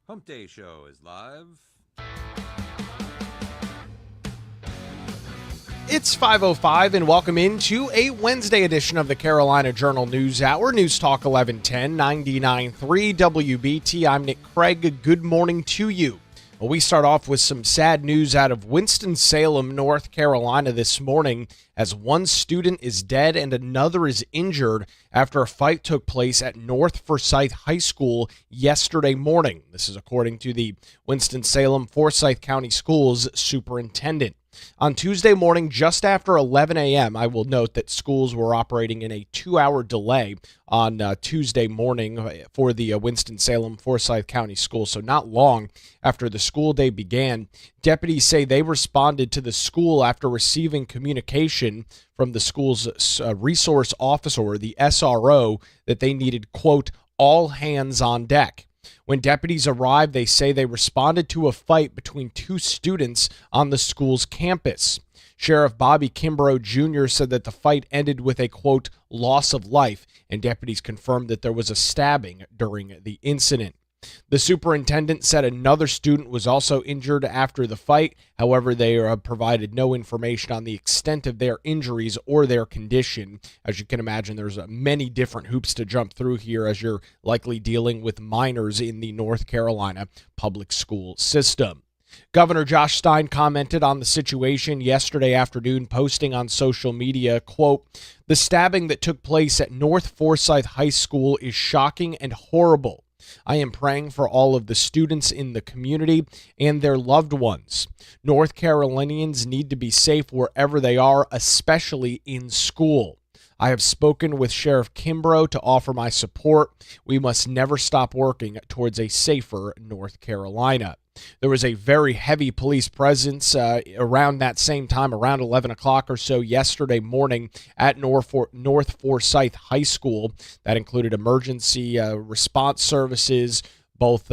Hump Day Show is live. It's 5:05 and welcome into a Wednesday edition of the Carolina Journal News Hour. News Talk 1110, 99.3 WBT. I'm Nick Craig. Good morning to you. Well, we start off with some sad news out of Winston-Salem, North Carolina this morning, as one student is dead and another is injured after a fight took place at North Forsyth High School yesterday morning. This is according to the Winston-Salem Forsyth County Schools superintendent. On Tuesday morning, just after 11 a.m., I will note that schools were operating in a 2-hour delay on Tuesday morning for the Winston-Salem Forsyth County Schools, so not long after the school day began. Deputies say they responded to the school after receiving communication from the school's resource officer, or the SRO, that they needed, quote, all hands on deck. When deputies arrived, they say they responded to a fight between two students on the school's campus. Sheriff Bobby Kimbrough Jr. said that the fight ended with a, quote, loss of life, and deputies confirmed that there was a stabbing during the incident. The superintendent said another student was also injured after the fight. However, they provided no information on the extent of their injuries or their condition. As you can imagine, there's many different hoops to jump through here, as you're likely dealing with minors in the North Carolina public school system. Governor Josh Stein commented on the situation yesterday afternoon, posting on social media, quote, the stabbing that took place at North Forsyth High School is shocking and horrible. I am praying for all of the students in the community and their loved ones. North Carolinians need to be safe wherever they are, especially in school. I have spoken with Sheriff Kimbrough to offer my support. We must never stop working towards a safer North Carolina. There was a very heavy police presence around that same time, around 11 o'clock or so yesterday morning at North Forsyth High School. That included emergency response services, both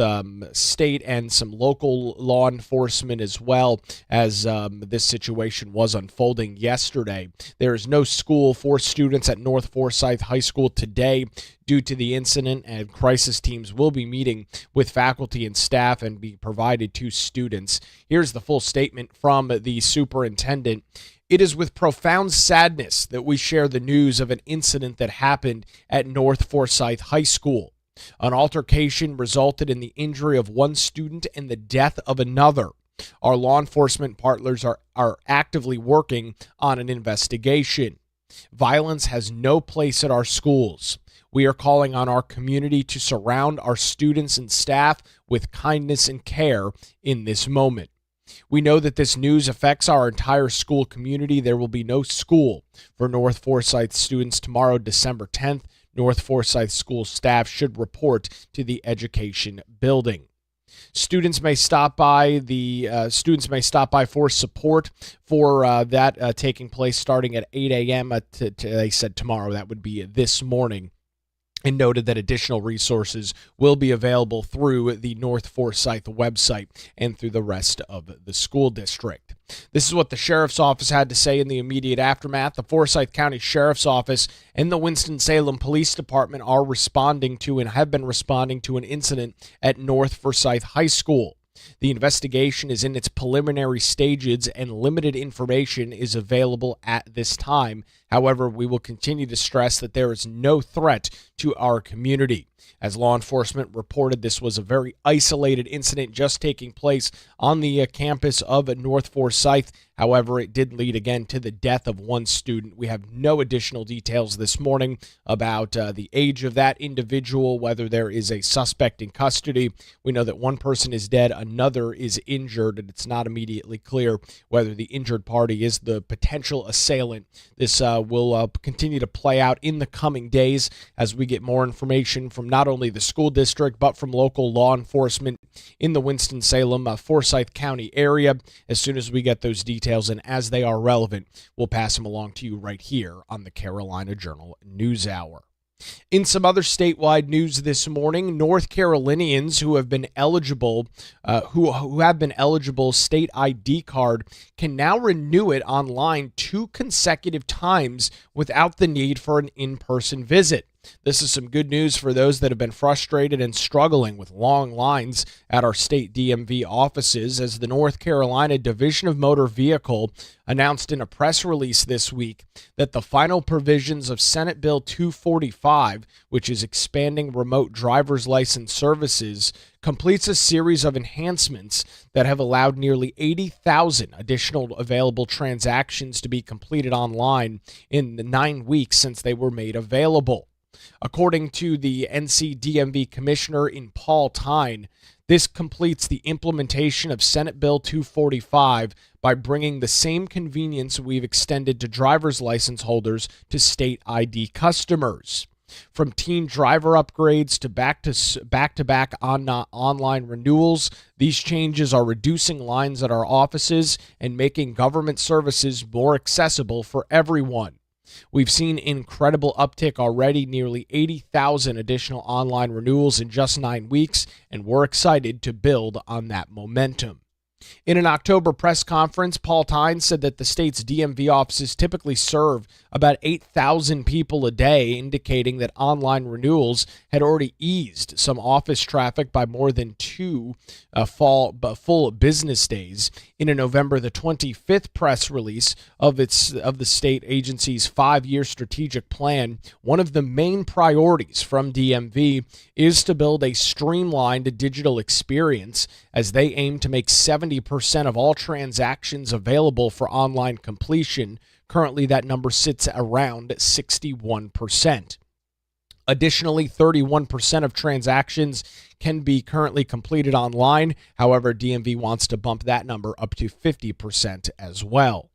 state and some local law enforcement, as well as this situation was unfolding yesterday. There is no school for students at North Forsyth High School today due to the incident, and crisis teams will be meeting with faculty and staff and be provided to students. Here's the full statement from the superintendent. It is with profound sadness that we share the news of an incident that happened at North Forsyth High School. An altercation resulted in the injury of one student and the death of another. Our law enforcement partners are actively working on an investigation. Violence has no place at our schools. We are calling on our community to surround our students and staff with kindness and care in this moment. We know that this news affects our entire school community. There will be no school for North Forsyth students tomorrow, December 10th. North Forsyth school staff should report to the education building. Students may stop by for support for that taking place starting at 8 a.m. They said tomorrow. That would be this morning. And noted that additional resources will be available through the North Forsyth website and through the rest of the school district. This is what the sheriff's office had to say in the immediate aftermath. The Forsyth County Sheriff's Office and the Winston-Salem Police Department are responding to and have been responding to an incident at North Forsyth High School. The investigation is in its preliminary stages and limited information is available at this time. However, we will continue to stress that there is no threat to our community. As law enforcement reported, this was a very isolated incident just taking place on the campus of North Forsyth. However, it did lead again to the death of one student. We have no additional details this morning about the age of that individual, whether there is a suspect in custody. We know that one person is dead, another is injured, and it's not immediately clear whether the injured party is the potential assailant. This will continue to play out in the coming days as we get more information from not only the school district but from local law enforcement in the Winston-Salem, Forsyth County area. As soon as we get those details and as they are relevant, we'll pass them along to you right here on the Carolina Journal News Hour. In some other statewide news this morning, North Carolinians who have been eligible, state ID card can now renew it online 2 consecutive times without the need for an in-person visit. This is some good news for those that have been frustrated and struggling with long lines at our state DMV offices, as the North Carolina Division of Motor Vehicle announced in a press release this week that the final provisions of Senate Bill 245, which is expanding remote driver's license services, completes a series of enhancements that have allowed nearly 80,000 additional available transactions to be completed online in the 9 weeks since they were made available. According to the NCDMV commissioner in Paul Tyne, this completes the implementation of Senate Bill 245 by bringing the same convenience we've extended to driver's license holders to state ID customers. From teen driver upgrades to back-to-back online renewals, these changes are reducing lines at our offices and making government services more accessible for everyone. We've seen incredible uptick already, nearly 80,000 additional online renewals in just 9 weeks, and we're excited to build on that momentum. In an October press conference, Paul Tyne said that the state's DMV offices typically serve about 8,000 people a day, indicating that online renewals had already eased some office traffic by more than two full business days. In a November the 25th press release of the state agency's 5-year strategic plan, one of the main priorities from DMV is to build a streamlined digital experience, as they aim to make 70% of all transactions available for online completion. Currently, that number sits around 61%. Additionally, 31% of transactions can be currently completed online. However, DMV wants to bump that number up to 50% as well.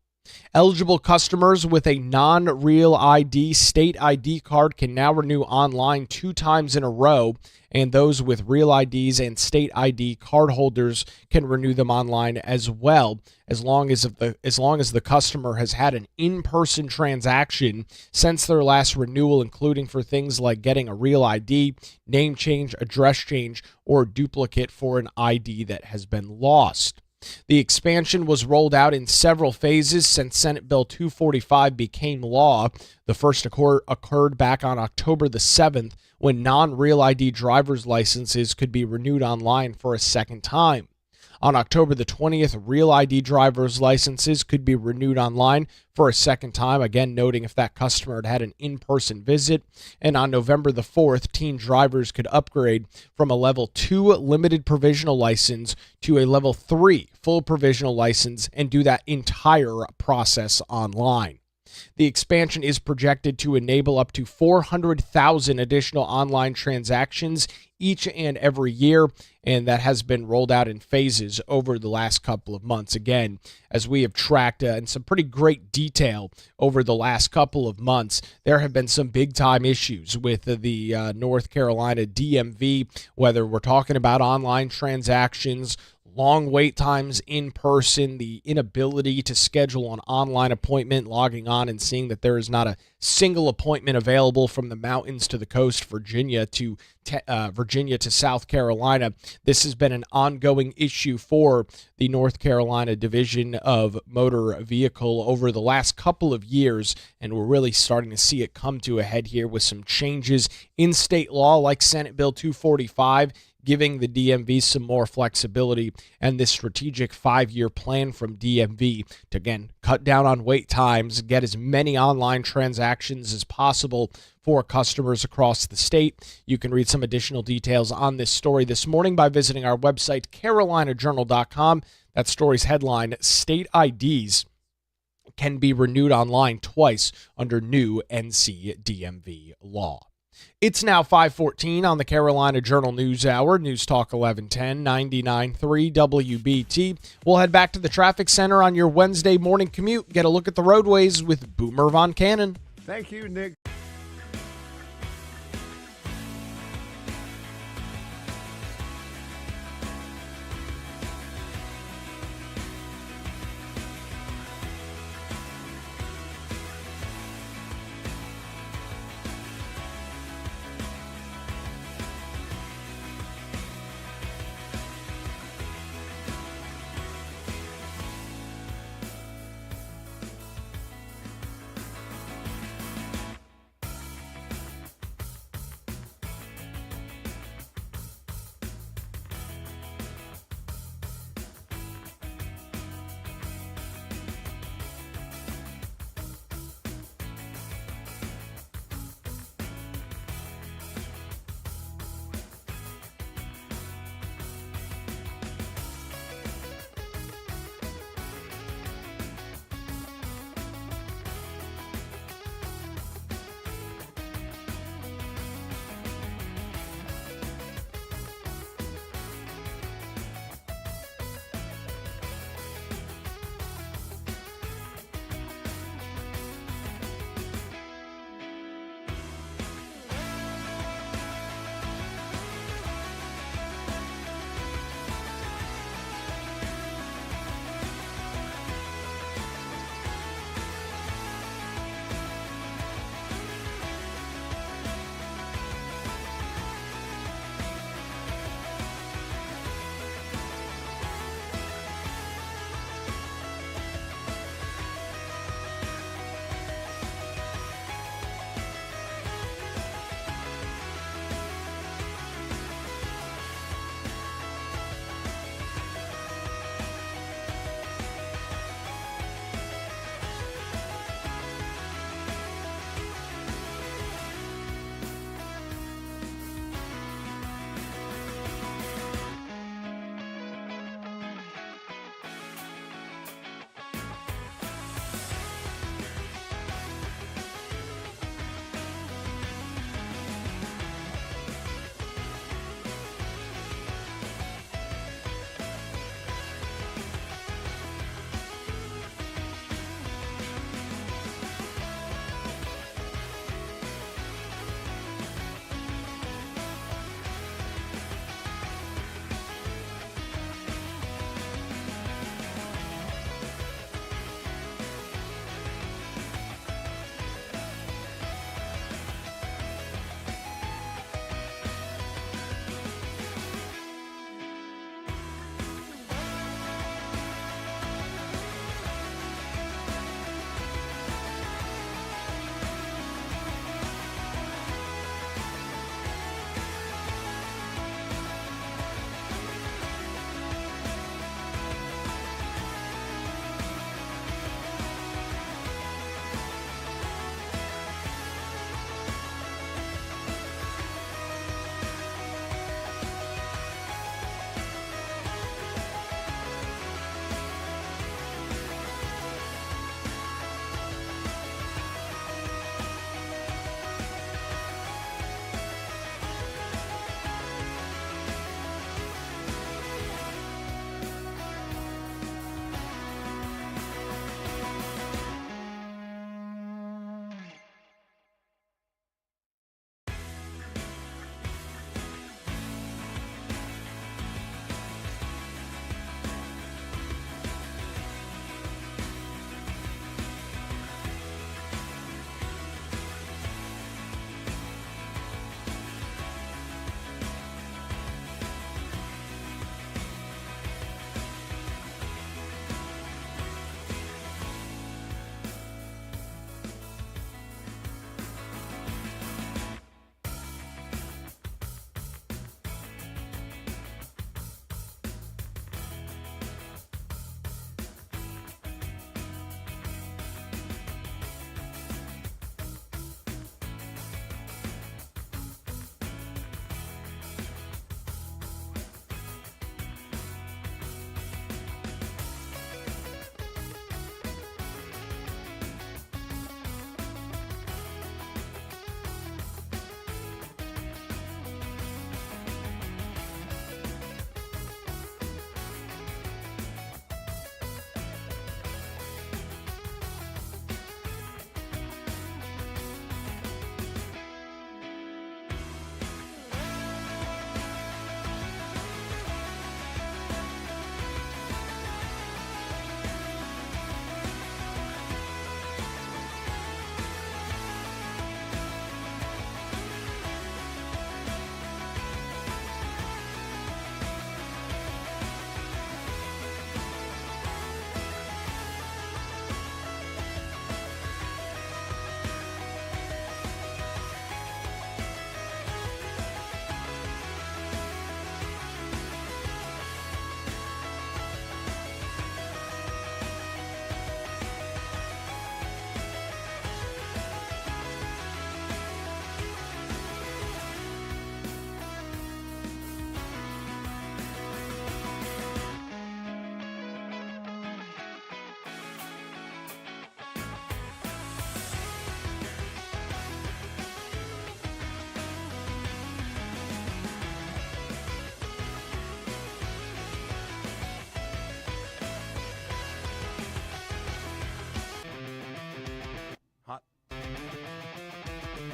Eligible customers with a non-real ID state ID card can now renew online 2 times in a row, and those with real IDs and state ID card holders can renew them online as well, as long as the customer has had an in-person transaction since their last renewal, including for things like getting a real ID, name change, address change, or duplicate for an ID that has been lost. The expansion was rolled out in several phases since Senate Bill 245 became law. The first occurred back on October the 7th, when non-real ID driver's licenses could be renewed online for a second time. On October the 20th, real ID driver's licenses could be renewed online for a second time, again noting if that customer had had an in-person visit. And on November the 4th, teen drivers could upgrade from a level 2 limited provisional license to a level 3 full provisional license and do that entire process online. The expansion is projected to enable up to 400,000 additional online transactions each and every year, and that has been rolled out in phases over the last couple of months. Again, as we have tracked in some pretty great detail over the last couple of months, there have been some big-time issues with the North Carolina DMV, whether we're talking about online transactions, long wait times in person, the inability to schedule an online appointment, logging on and seeing that there is not a single appointment available from the mountains to the coast, Virginia to South Carolina. This has been an ongoing issue for the North Carolina Division of Motor Vehicle over the last couple of years, and we're really starting to see it come to a head here with some changes in state law like Senate Bill 245, giving the DMV some more flexibility, and this strategic 5-year plan from DMV to, again, cut down on wait times, get as many online transactions as possible for customers across the state. You can read some additional details on this story this morning by visiting our website, carolinajournal.com. That story's headline, State IDs can be renewed online twice under new NCDMV law. It's now 5:14 on the Carolina Journal News Hour, News Talk 1110, 99.3 WBT. We'll head back to the traffic center on your Wednesday morning commute. Get a look at the roadways with Boomer Von Cannon. Thank you, Nick.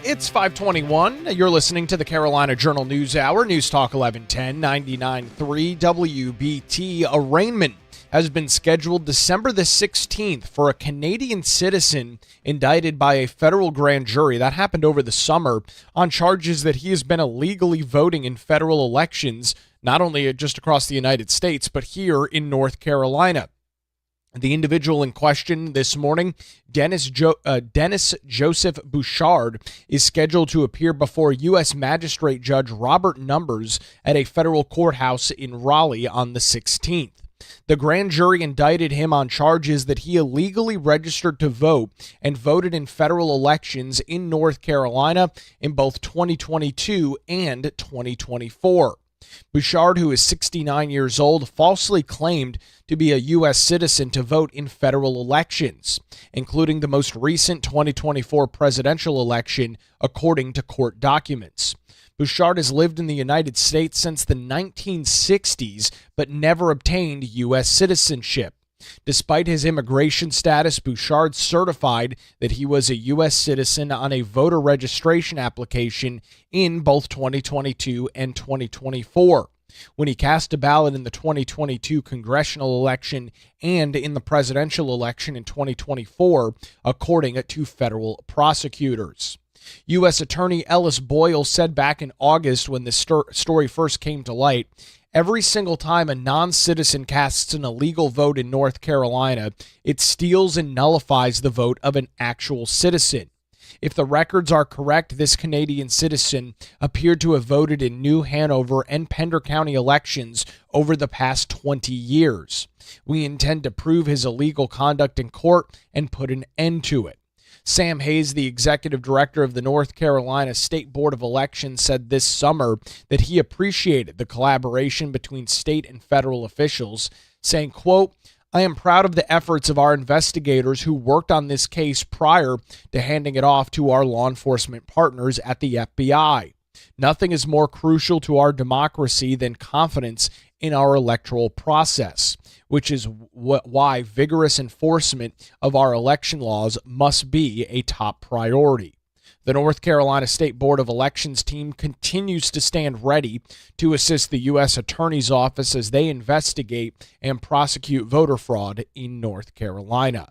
It's 521. You're listening to the Carolina Journal News Hour, News Talk 1110, 99.3 WBT. Arraignment has been scheduled December the 16th for a Canadian citizen indicted by a federal grand jury. That happened over the summer on charges that he has been illegally voting in federal elections, not only just across the United States, but here in North Carolina. The individual in question this morning, Dennis Joseph Bouchard, is scheduled to appear before U.S. Magistrate Judge Robert Numbers at a federal courthouse in Raleigh on the 16th. The grand jury indicted him on charges that he illegally registered to vote and voted in federal elections in North Carolina in both 2022 and 2024. Bouchard, who is 69 years old, falsely claimed to be a U.S. citizen to vote in federal elections, including the most recent 2024 presidential election, according to court documents. Bouchard has lived in the United States since the 1960s, but never obtained U.S. citizenship. Despite his immigration status, Bouchard certified that he was a U.S. citizen on a voter registration application in both 2022 and 2024. When he cast a ballot in the 2022 congressional election and in the presidential election in 2024, according to federal prosecutors. U.S. Attorney Ellis Boyle said back in August when this story first came to light, every single time a non-citizen casts an illegal vote in North Carolina, it steals and nullifies the vote of an actual citizen. If the records are correct, this Canadian citizen appeared to have voted in New Hanover and Pender County elections over the past 20 years. We intend to prove his illegal conduct in court and put an end to it. Sam Hayes, the executive director of the North Carolina State Board of Elections, said this summer that he appreciated the collaboration between state and federal officials, saying, quote, "I am proud of the efforts of our investigators who worked on this case prior to handing it off to our law enforcement partners at the FBI. Nothing is more crucial to our democracy than confidence in our electoral process, which is why vigorous enforcement of our election laws must be a top priority." The North Carolina State Board of Elections team continues to stand ready to assist the U.S. Attorney's Office as they investigate and prosecute voter fraud in North Carolina.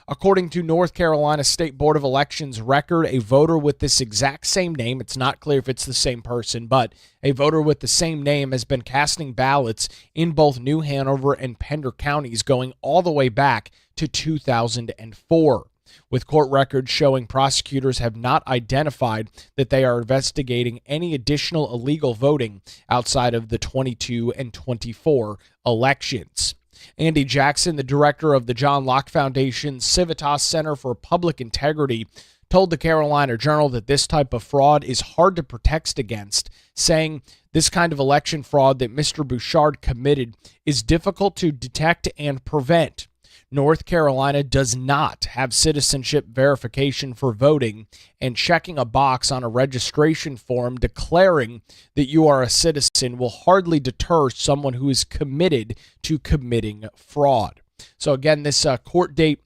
According to North Carolina State Board of Elections record, a voter with this exact same name, it's not clear if it's the same person, but a voter with the same name has been casting ballots in both New Hanover and Pender counties going all the way back to 2004. With court records showing prosecutors have not identified that they are investigating any additional illegal voting outside of the 22 and 24 elections. Andy Jackson, the director of the John Locke Foundation's Civitas Center for Public Integrity, told the Carolina Journal that this type of fraud is hard to protect against, saying this kind of election fraud that Mr. Bouchard committed is difficult to detect and prevent. North Carolina does not have citizenship verification for voting, and checking a box on a registration form declaring that you are a citizen will hardly deter someone who is committed to committing fraud. So again, this court date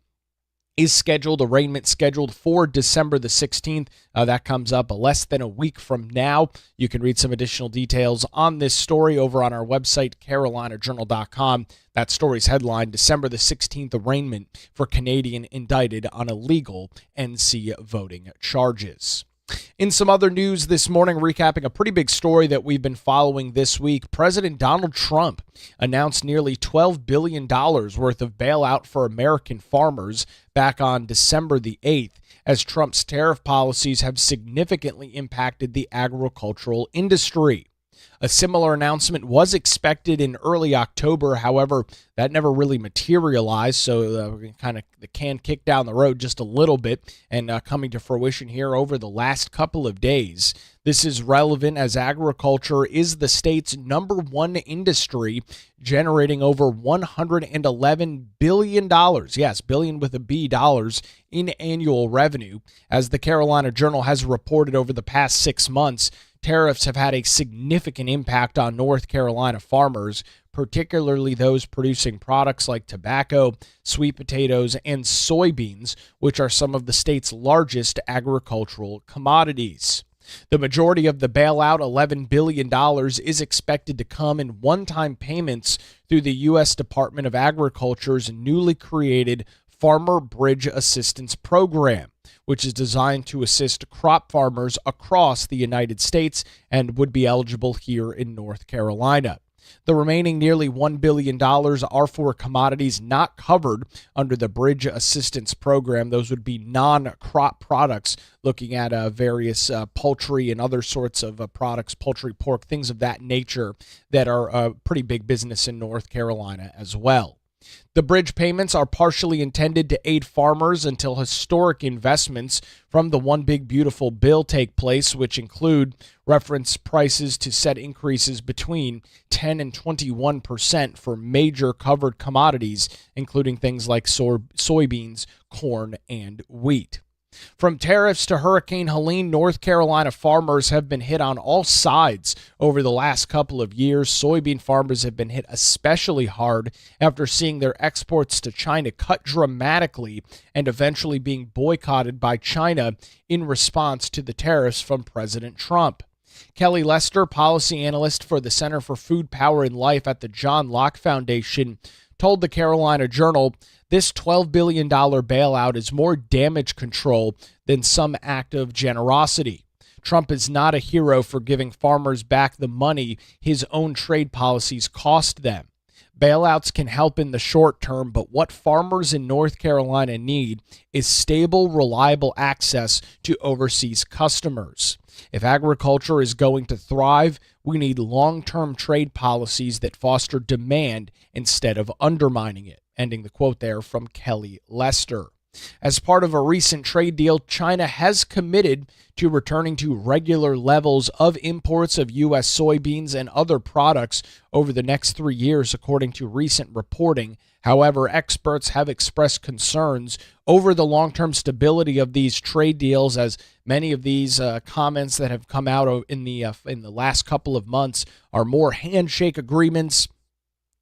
is scheduled, arraignment scheduled for December the 16th. That comes up less than a week from now. You can read some additional details on this story over on our website, carolinajournal.com. That story's headline, December the 16th arraignment for Canadian indicted on illegal NC voting charges. In some other news this morning, recapping a pretty big story that we've been following this week, President Donald Trump announced nearly $12 billion worth of bailout for American farmers back on December the 8th, as Trump's tariff policies have significantly impacted the agricultural industry. A similar announcement was expected in early October. However, that never really materialized, so kind of the can kicked down the road just a little bit and coming to fruition here over the last couple of days. This is relevant as agriculture is the state's number one industry, generating over $111 billion, yes, billion with a B, dollars in annual revenue. As the Carolina Journal has reported over the past 6 months, tariffs have had a significant impact on North Carolina farmers, particularly those producing products like tobacco, sweet potatoes, and soybeans, which are some of the state's largest agricultural commodities. The majority of the bailout, $11 billion, is expected to come in one-time payments through the U.S. Department of Agriculture's newly created Farmer Bridge Assistance Program, which is designed to assist crop farmers across the United States and would be eligible here in North Carolina. The remaining nearly $1 billion are for commodities not covered under the Bridge Assistance Program. Those would be non-crop products, looking at various poultry and other sorts of products, poultry, pork, things of that nature that are a pretty big business in North Carolina as well. The bridge payments are partially intended to aid farmers until historic investments from the One Big Beautiful Bill take place, which include reference prices to set increases between 10 and 21% for major covered commodities, including things like soybeans, corn, and wheat. From tariffs to Hurricane Helene, North Carolina farmers have been hit on all sides over the last couple of years. Soybean farmers have been hit especially hard after seeing their exports to China cut dramatically and eventually being boycotted by China in response to the tariffs from President Trump. Kelly Lester, policy analyst for the Center for Food, Power, and Life at the John Locke Foundation, told the Carolina Journal, this $12 billion bailout is more damage control than some act of generosity. Trump is not a hero for giving farmers back the money his own trade policies cost them. Bailouts can help in the short term, but what farmers in North Carolina need is stable, reliable access to overseas customers. If agriculture is going to thrive, we need long-term trade policies that foster demand instead of undermining it. Ending the quote there from Kelly Lester. As part of a recent trade deal, China has committed to returning to regular levels of imports of U.S. soybeans and other products over the next 3 years, according to recent reporting. However, experts have expressed concerns over the long-term stability of these trade deals, as many of these comments that have come out in the last couple of months are more handshake agreements.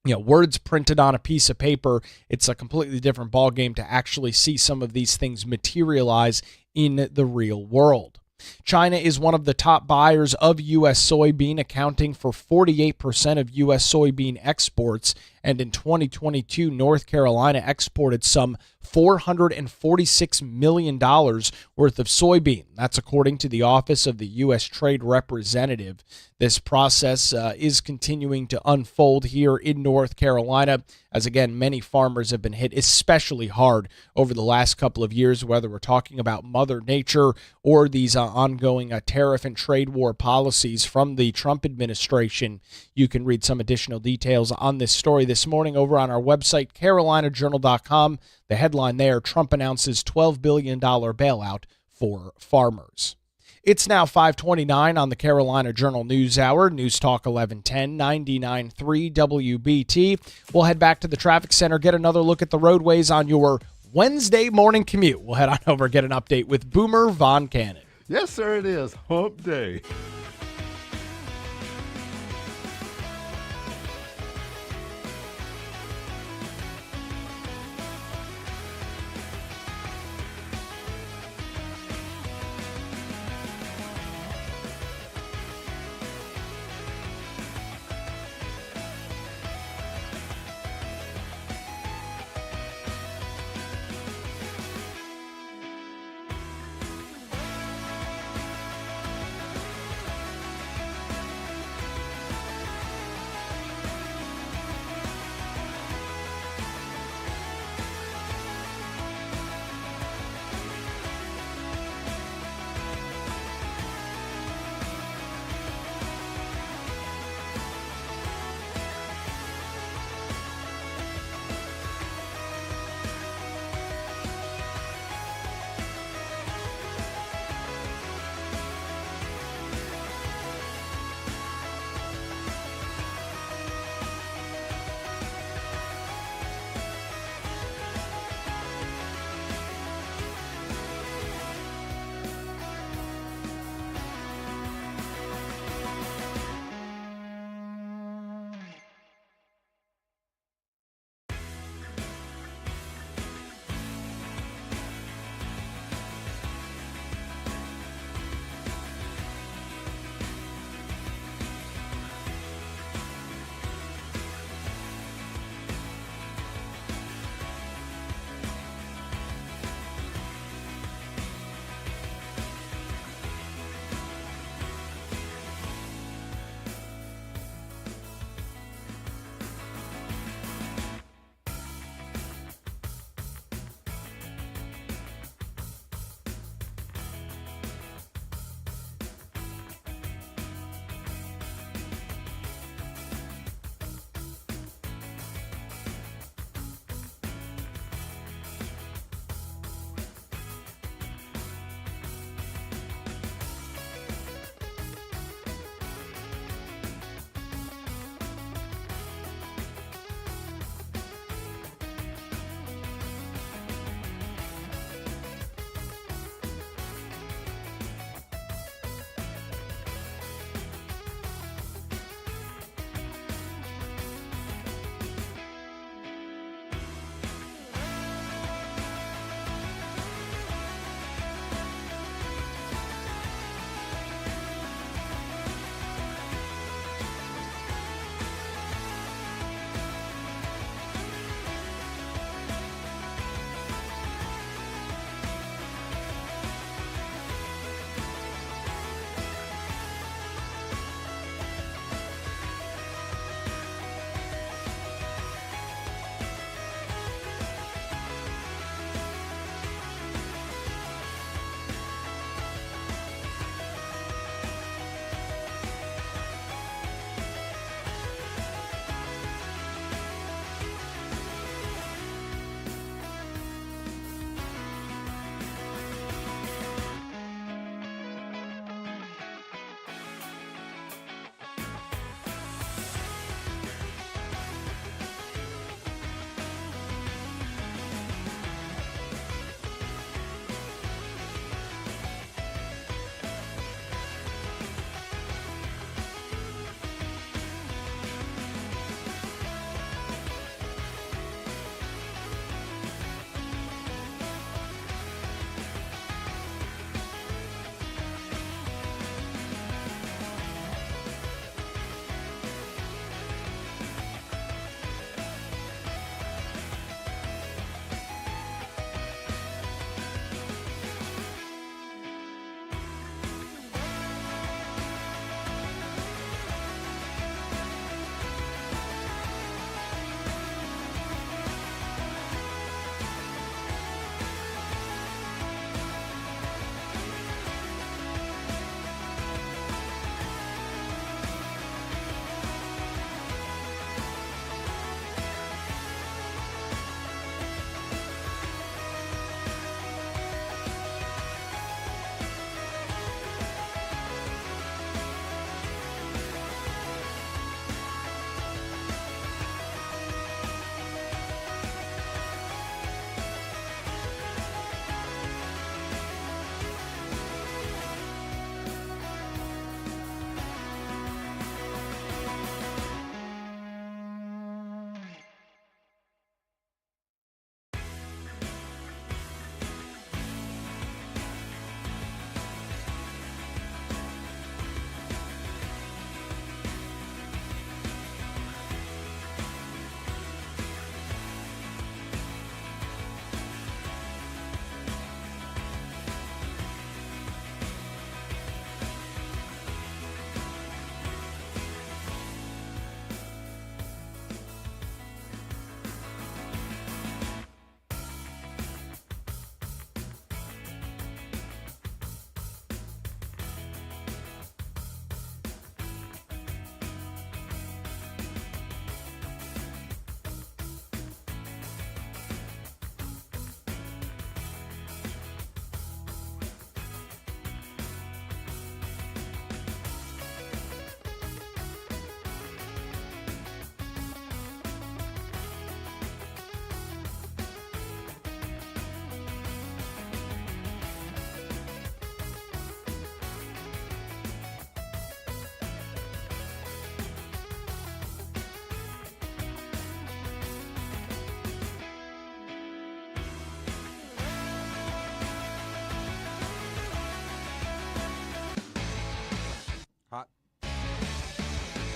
Words printed on a piece of paper. It's a completely different ballgame to actually see some of these things materialize in the real world. China is one of the top buyers of U.S. soybean, accounting for 48% of U.S. soybean exports, and in 2022, North Carolina exported some $446 million worth of soybean. That's according to the Office of the U.S. Trade Representative. This process is continuing to unfold here in North Carolina, as again, many farmers have been hit especially hard over the last couple of years, whether we're talking about Mother Nature or these ongoing tariff and trade war policies from the Trump administration. You can read some additional details on this story this morning over on our website, carolinajournal.com. The headline there, Trump announces $12 billion bailout for farmers. It's now 5:29 on the Carolina Journal News Hour, News Talk 1110, 99.3 WBT. We'll head back to the traffic center, get another look at the roadways on your Wednesday morning commute. We'll head on over, get an update with Boomer Von Cannon. Yes, sir, it is hump day.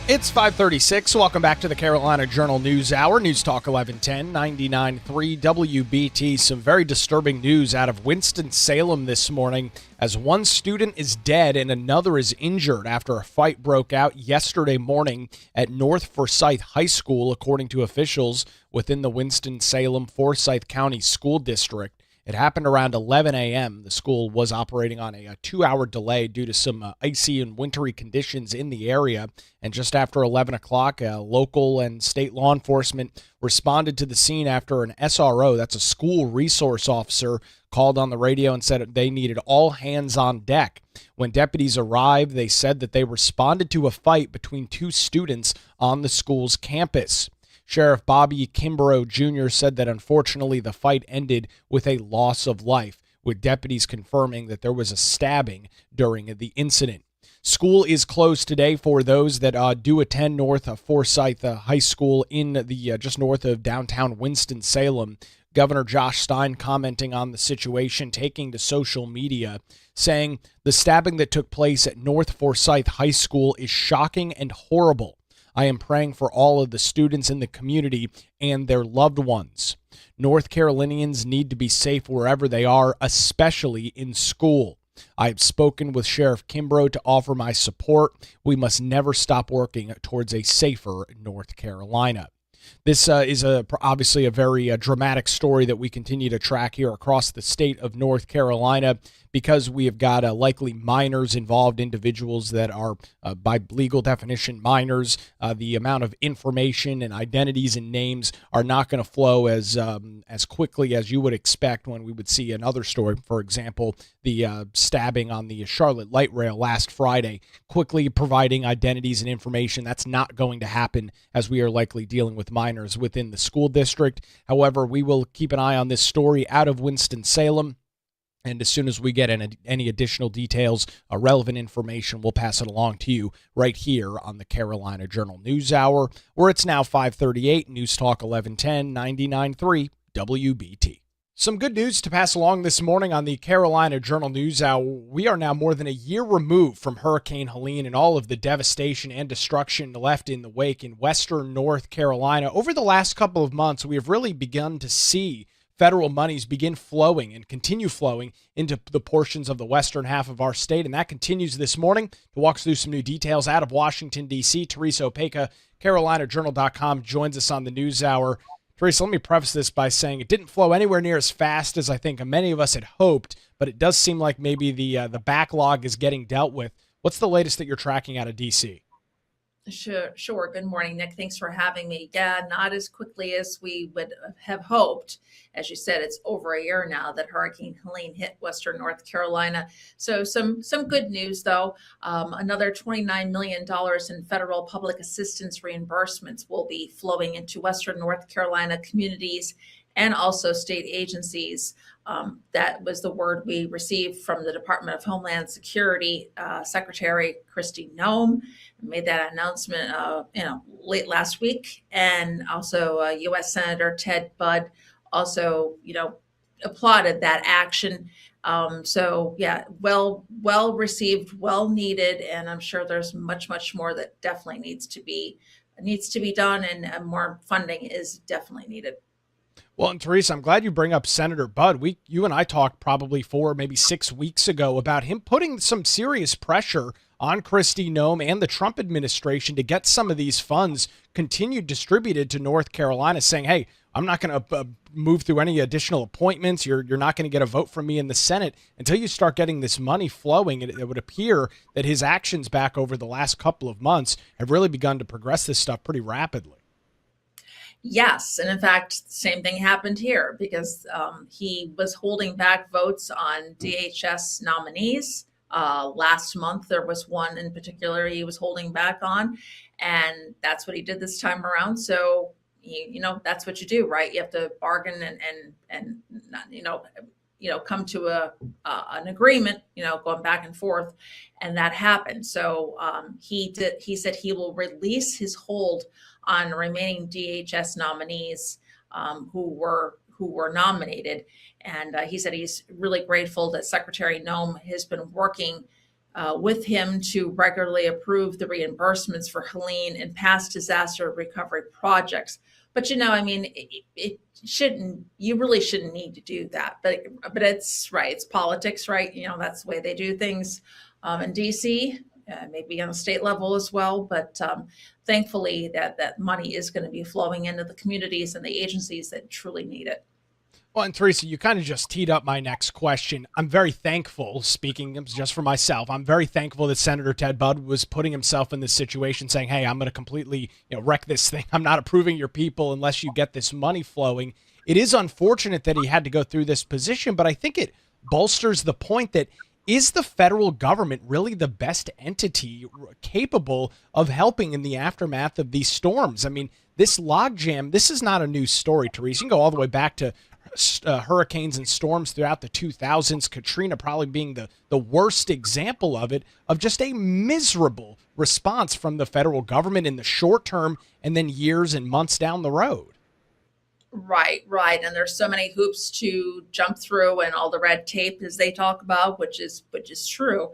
It's 5:36. Welcome back to the Carolina Journal News Hour. News Talk 1110, 99.3 WBT. Some very disturbing news out of Winston-Salem this morning as one student is dead and another is injured after a fight broke out yesterday morning at North Forsyth High School, according to officials within the Winston-Salem Forsyth County School District. It happened around 11 a.m. The school was operating on a 2-hour delay due to some icy and wintry conditions in the area. And just after 11 o'clock, local and state law enforcement responded to the scene after an SRO, that's a school resource officer, called on the radio and said they needed all hands on deck. When deputies arrived, they said that they responded to a fight between two students on the school's campus. Sheriff Bobby Kimbrough Jr. said that unfortunately the fight ended with a loss of life, with deputies confirming that there was a stabbing during the incident. School is closed today for those that do attend North Forsyth High School in the just north of downtown Winston-Salem. Governor Josh Stein commenting on the situation, taking to social media, saying the stabbing that took place at North Forsyth High School is shocking and horrible. I am praying for all of the students in the community and their loved ones. North Carolinians need to be safe wherever they are, especially in school. I have spoken with Sheriff Kimbrough to offer my support. We must never stop working towards a safer North Carolina. This is obviously a very dramatic story that we continue to track here across the state of North Carolina because we have got likely minors involved, individuals that are, by legal definition, minors. The amount of information and identities and names are not going to flow as quickly as you would expect when we would see another story. For example, the stabbing on the Charlotte Light Rail last Friday, quickly providing identities and information. That's not going to happen as we are likely dealing with minors within the school district. However, we will keep an eye on this story out of Winston-Salem. And as soon as we get any additional details, relevant information, we'll pass it along to you right here on the Carolina Journal News Hour, where it's now 5:38, News Talk 1110, 99.3 WBT. Some good news to pass along this morning on the Carolina Journal News Hour. We are now more than a year removed from Hurricane Helene and all of the devastation and destruction left in the wake in western North Carolina. Over the last couple of months, we have really begun to see federal monies begin flowing and continue flowing into the portions of the western half of our state, and that continues this morning. To walk us through some new details out of Washington, D.C., Teresa Opeka, CarolinaJournal.com, joins us on the News Hour. Teresa, let me preface this by saying it didn't flow anywhere near as fast as I think many of us had hoped, but it does seem like maybe the backlog is getting dealt with. What's the latest that you're tracking out of D.C.? Sure. Good morning, Nick. Thanks for having me. Yeah, not as quickly as we would have hoped. As you said, it's over a year now that Hurricane Helene hit western North Carolina. So some good news, though. Another $29 million in federal public assistance reimbursements will be flowing into western North Carolina communities and also state agencies. That was the word we received from the Department of Homeland Security Secretary Kristi Noem. Made that announcement, late last week, and also U.S. Senator Ted Budd also, applauded that action. So yeah, well received, well needed, and I'm sure there's much more that definitely needs to be done, and more funding is definitely needed. Well, and Teresa, I'm glad you bring up Senator Budd. You and I talked probably 4, maybe 6 weeks ago about him putting some serious pressure on Kristi Noem and the Trump administration to get some of these funds continued distributed to North Carolina, saying, hey, I'm not going to move through any additional appointments. You're not going to get a vote from me in the Senate until you start getting this money flowing. It would appear that his actions back over the last couple of months have really begun to progress this stuff pretty rapidly. Yes. And in fact, the same thing happened here because he was holding back votes on DHS nominees. Last month, there was one in particular he was holding back on, and that's what he did this time around. So, that's what you do, right? You have to bargain and come to an agreement, going back and forth, and that happened. So he said he will release his hold on remaining DHS nominees who were nominated. And he said he's really grateful that Secretary Noem has been working with him to regularly approve the reimbursements for Helene and past disaster recovery projects. But it shouldn't. You really shouldn't need to do that. But it's right. It's politics, right? That's the way they do things in DC. Maybe on a state level as well, but thankfully that money is going to be flowing into the communities and the agencies that truly need it. Well, and Teresa, you kind of just teed up my next question. I'm very thankful, speaking just for myself, I'm very thankful that Senator Ted Budd was putting himself in this situation saying, hey, I'm going to completely wreck this thing. I'm not approving your people unless you get this money flowing. It is unfortunate that he had to go through this position, but I think it bolsters the point that is the federal government really the best entity capable of helping in the aftermath of these storms? I mean, this logjam, this is not a new story, Teresa. You can go all the way back to hurricanes and storms throughout the 2000s, Katrina probably being the worst example of it, of just a miserable response from the federal government in the short term and then years and months down the road. Right. And there's so many hoops to jump through and all the red tape as they talk about, which is true.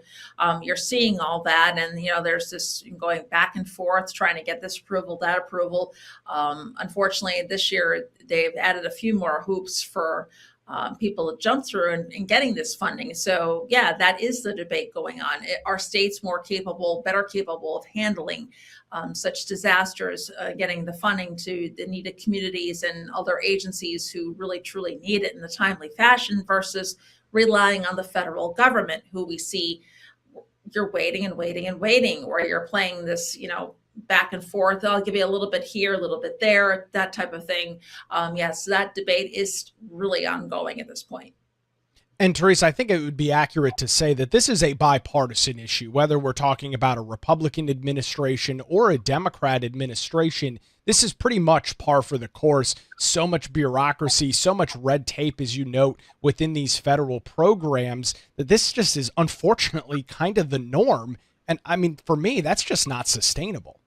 You're seeing all that. And, there's this going back and forth, trying to get this approval, that approval. Unfortunately, this year, they've added a few more hoops for people to jump through and getting this funding. So, yeah, that is the debate going on. Are states more capable, better capable of handling such disasters, getting the funding to the needed communities and other agencies who really truly need it in a timely fashion versus relying on the federal government, who we see you're waiting and waiting and waiting, or you're playing this, back and forth. I'll give you a little bit here, a little bit there, that type of thing. Yes, that debate is really ongoing at this point. And Teresa, I think it would be accurate to say that this is a bipartisan issue, whether we're talking about a Republican administration or a Democrat administration. This is pretty much par for the course. So much bureaucracy, so much red tape, as you note, within these federal programs, that this just is unfortunately kind of the norm. And I mean, for me, that's just not sustainable.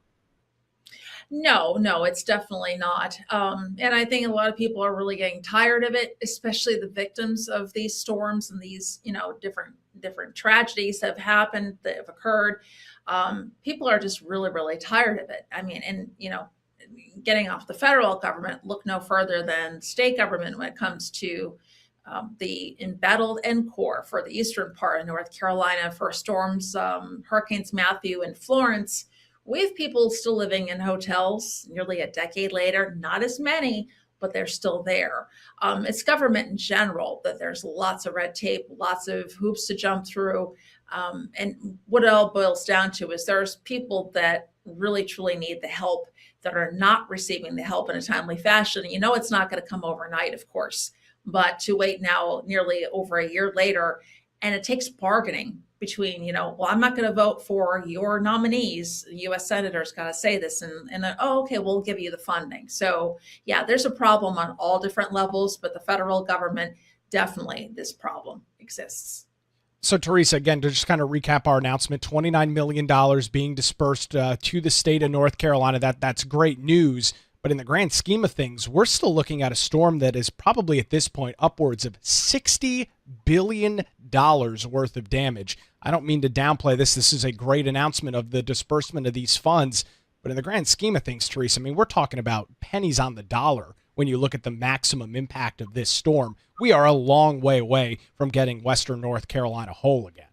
No, it's definitely not. And I think a lot of people are really getting tired of it, especially the victims of these storms and these, different tragedies that have occurred. People are just really, really tired of it. I mean, and, getting off the federal government, look no further than state government when it comes to the embattled NCOR for the eastern part of North Carolina for storms, Hurricanes Matthew and Florence. We have people still living in hotels nearly a decade later, not as many, but they're still there. It's government in general that there's lots of red tape, lots of hoops to jump through. And what it all boils down to is there's people that really, truly need the help that are not receiving the help in a timely fashion. It's not going to come overnight, of course, but to wait now nearly over a year later, and it takes bargaining between, I'm not going to vote for your nominees. The U.S. senators got to say this, and okay, we'll give you the funding. So, yeah, there's a problem on all different levels, but the federal government, definitely this problem exists. So, Teresa, again, to just kind of recap our announcement, $29 million being dispersed to the state of North Carolina. That's great news. But in the grand scheme of things, we're still looking at a storm that is probably at this point upwards of $60 billion worth of damage. I don't mean to downplay this. This is a great announcement of the disbursement of these funds. But in the grand scheme of things, Teresa, I mean, we're talking about pennies on the dollar when you look at the maximum impact of this storm. We are a long way away from getting Western North Carolina whole again.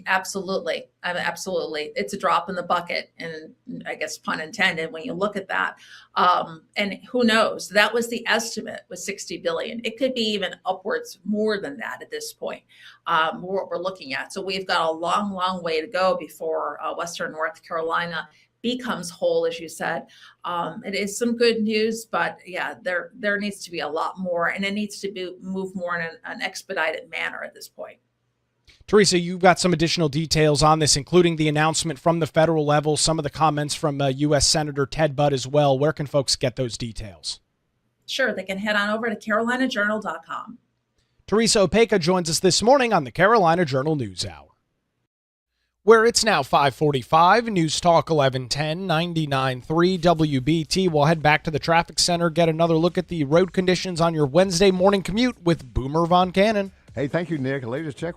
Absolutely. Absolutely. It's a drop in the bucket. And I guess pun intended when you look at that. And who knows? That was the estimate was 60 billion. It could be even upwards more than that at this point. What we're looking at. So we've got a long, long way to go before Western North Carolina becomes whole, as you said. It is some good news, but yeah, there needs to be a lot more, and it needs to move more in an expedited manner at this point. Teresa, you've got some additional details on this, including the announcement from the federal level, some of the comments from U.S. Senator Ted Budd as well. Where can folks get those details? Sure, they can head on over to carolinajournal.com. Teresa Opeka joins us this morning on the Carolina Journal News Hour, where it's now 5:45, News Talk 1110, 99.3 WBT. We'll head back to the traffic center, get another look at the road conditions on your Wednesday morning commute with Boomer Von Cannon. Hey, thank you, Nick. Latest check.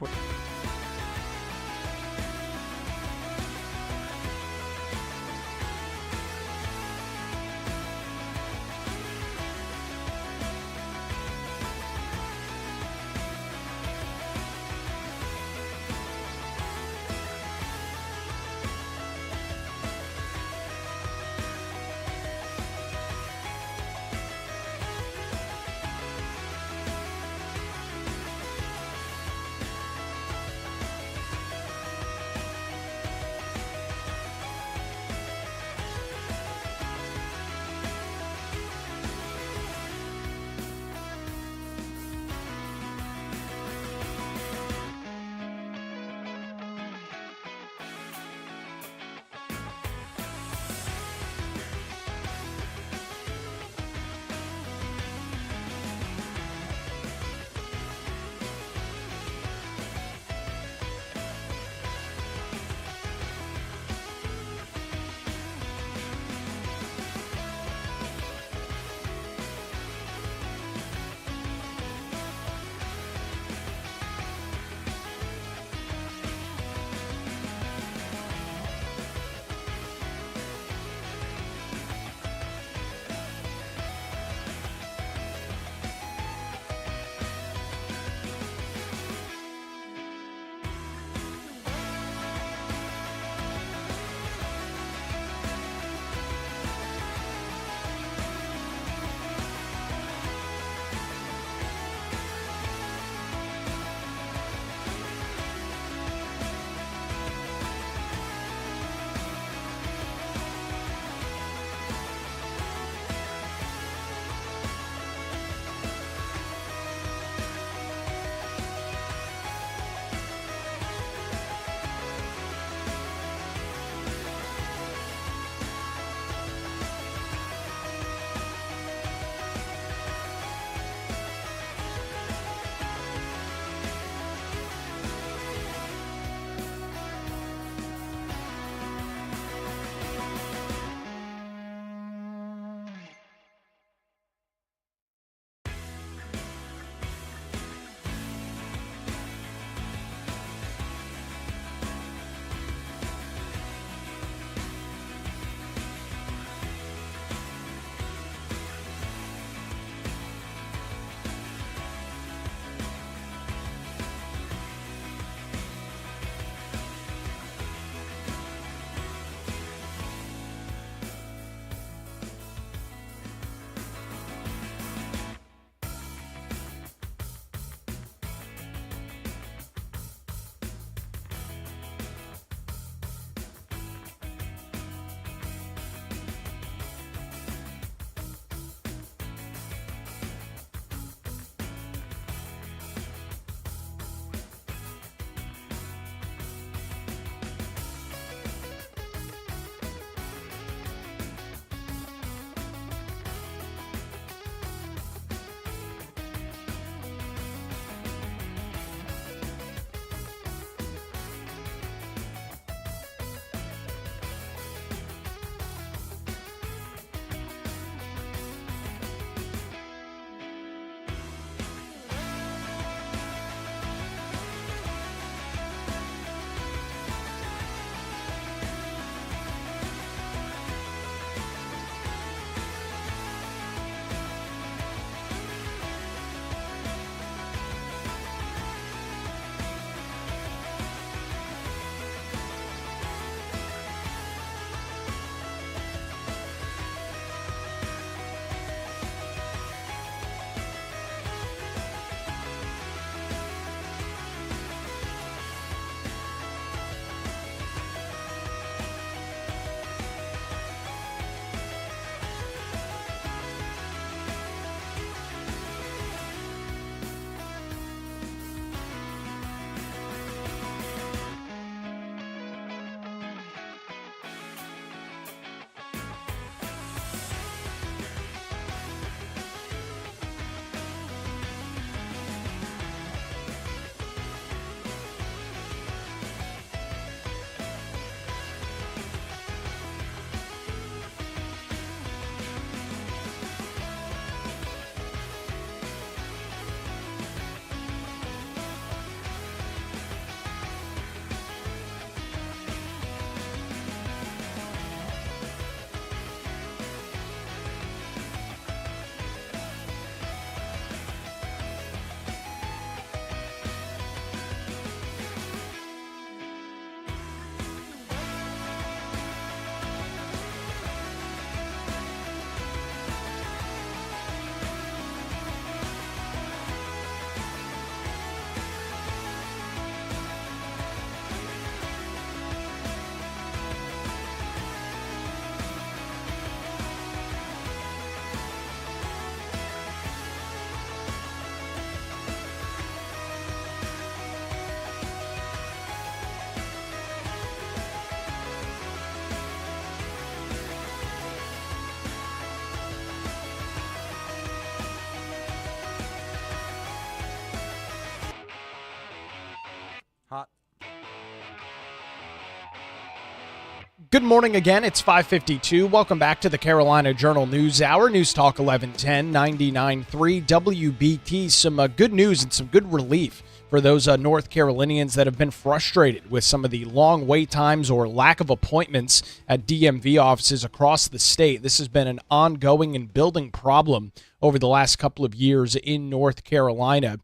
Good morning again. It's 5:52. Welcome back to the Carolina Journal News Hour. News Talk 1110 99.3 WBT. Some good news and some good relief for those North Carolinians that have been frustrated with some of the long wait times or lack of appointments at DMV offices across the state. This has been an ongoing and building problem over the last couple of years in North Carolina.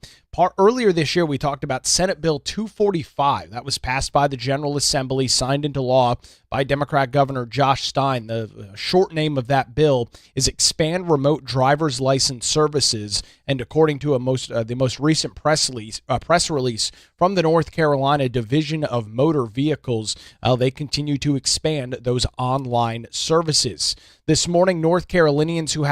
Earlier this year, we talked about Senate Bill 245. That was passed by the General Assembly, signed into law by Democrat Governor Josh Stein. The short name of that bill is Expand Remote Driver's License Services. And according to the most recent press release from the North Carolina Division of Motor Vehicles, they continue to expand those online services. This morning, North Carolinians who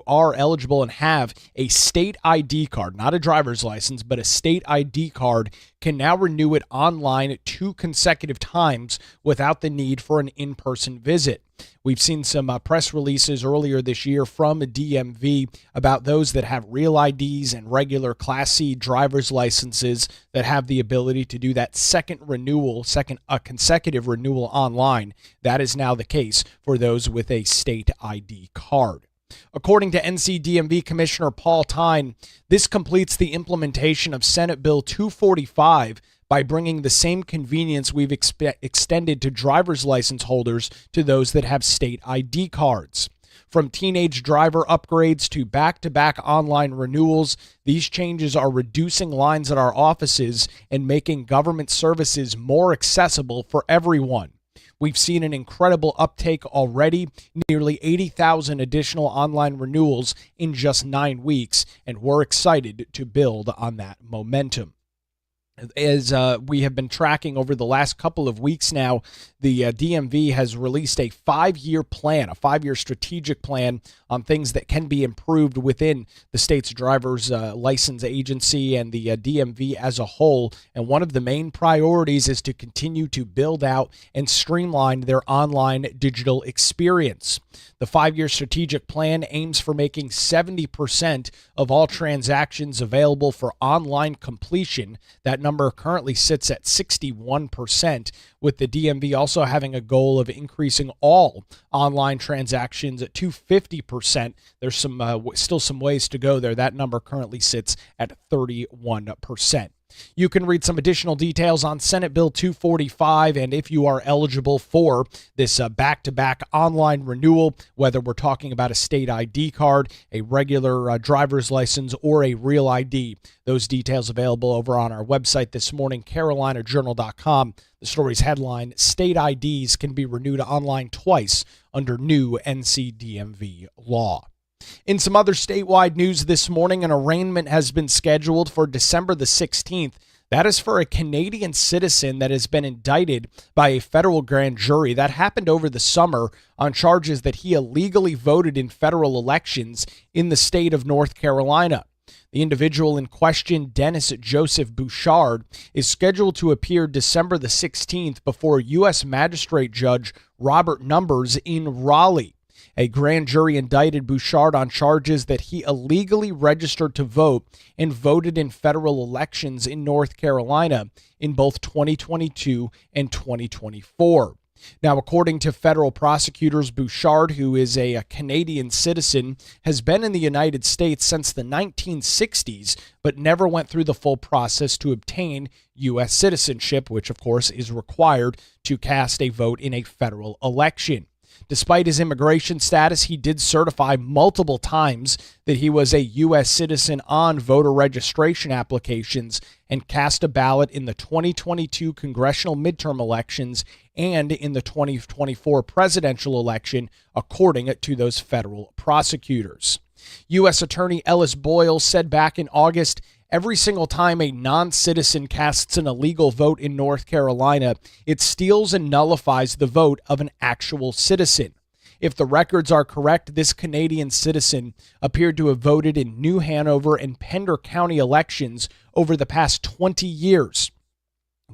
are eligible and have a state ID card, not a driver's license, but a state ID card, can now renew it online 2 consecutive times without the need for an in-person visit. We've seen some press releases earlier this year from DMV about those that have real IDs and regular Class C driver's licenses that have the ability to do that second consecutive renewal online. That is now the case for those with a state ID card. According to NCDMV Commissioner Paul Tyne, this completes the implementation of Senate Bill 245 by bringing the same convenience we've extended to driver's license holders to those that have state ID cards. From teenage driver upgrades to back-to-back online renewals, these changes are reducing lines at our offices and making government services more accessible for everyone. We've seen an incredible uptake already, nearly 80,000 additional online renewals in just 9 weeks, and we're excited to build on that momentum. As we have been tracking over the last couple of weeks now, the DMV has released a 5-year plan, a 5-year strategic plan on things that can be improved within the state's driver's license agency and the DMV as a whole. And one of the main priorities is to continue to build out and streamline their online digital experience. The 5-year strategic plan aims for making 70% of all transactions available for online completion. That number currently sits at 61%, with the DMV also having a goal of increasing all online transactions to 50%. There's still some ways to go there. That number currently sits at 31%. You can read some additional details on Senate Bill 245 and if you are eligible for this back-to-back online renewal, whether we're talking about a state ID card, a regular driver's license, or a real ID. Those details available over on our website this morning, carolinajournal.com. The story's headline, State IDs can be renewed online twice under new NCDMV law. In some other statewide news this morning, an arraignment has been scheduled for December the 16th. That is for a Canadian citizen that has been indicted by a federal grand jury. That happened over the summer on charges that he illegally voted in federal elections in the state of North Carolina. The individual in question, Dennis Joseph Bouchard, is scheduled to appear December the 16th before U.S. Magistrate Judge Robert Numbers in Raleigh. A grand jury indicted Bouchard on charges that he illegally registered to vote and voted in federal elections in North Carolina in both 2022 and 2024. Now, according to federal prosecutors, Bouchard, who is a Canadian citizen, has been in the United States since the 1960s, but never went through the full process to obtain U.S. citizenship, which, of course, is required to cast a vote in a federal election. Despite his immigration status, he did certify multiple times that he was a U.S. citizen on voter registration applications and cast a ballot in the 2022 congressional midterm elections and in the 2024 presidential election, according to those federal prosecutors. U.S. Attorney Ellis Boyle said back in August, every single time a non-citizen casts an illegal vote in North Carolina, it steals and nullifies the vote of an actual citizen. If the records are correct, this Canadian citizen appeared to have voted in New Hanover and Pender County elections over the past 20 years.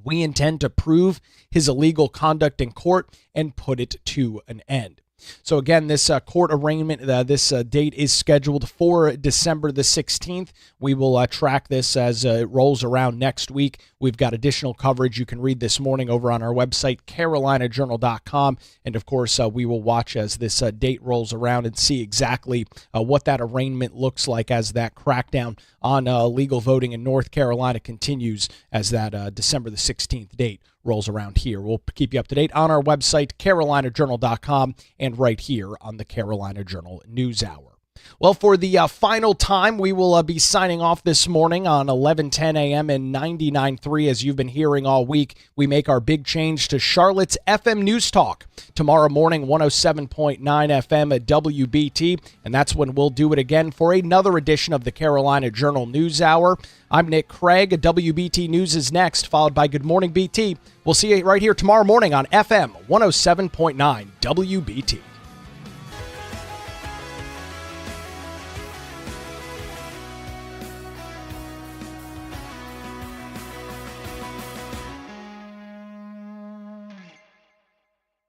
We intend to prove his illegal conduct in court and put it to an end. So again, this court arraignment, this date is scheduled for December the 16th. We will track this as it rolls around next week. We've got additional coverage you can read this morning over on our website, carolinajournal.com. And of course, we will watch as this date rolls around and see exactly what that arraignment looks like as that crackdown on legal voting in North Carolina continues as that December the 16th date rolls around here. We'll keep you up to date on our website, carolinajournal.com, and right here on the Carolina Journal News Hour. Well, for the final time, we will be signing off this morning on 11:10 a.m. and 99.3. As you've been hearing all week, we make our big change to Charlotte's FM News Talk. Tomorrow morning, 107.9 FM at WBT, and that's when we'll do it again for another edition of the Carolina Journal News Hour. I'm Nick Craig. WBT News is next, followed by Good Morning BT. We'll see you right here tomorrow morning on FM 107.9 WBT.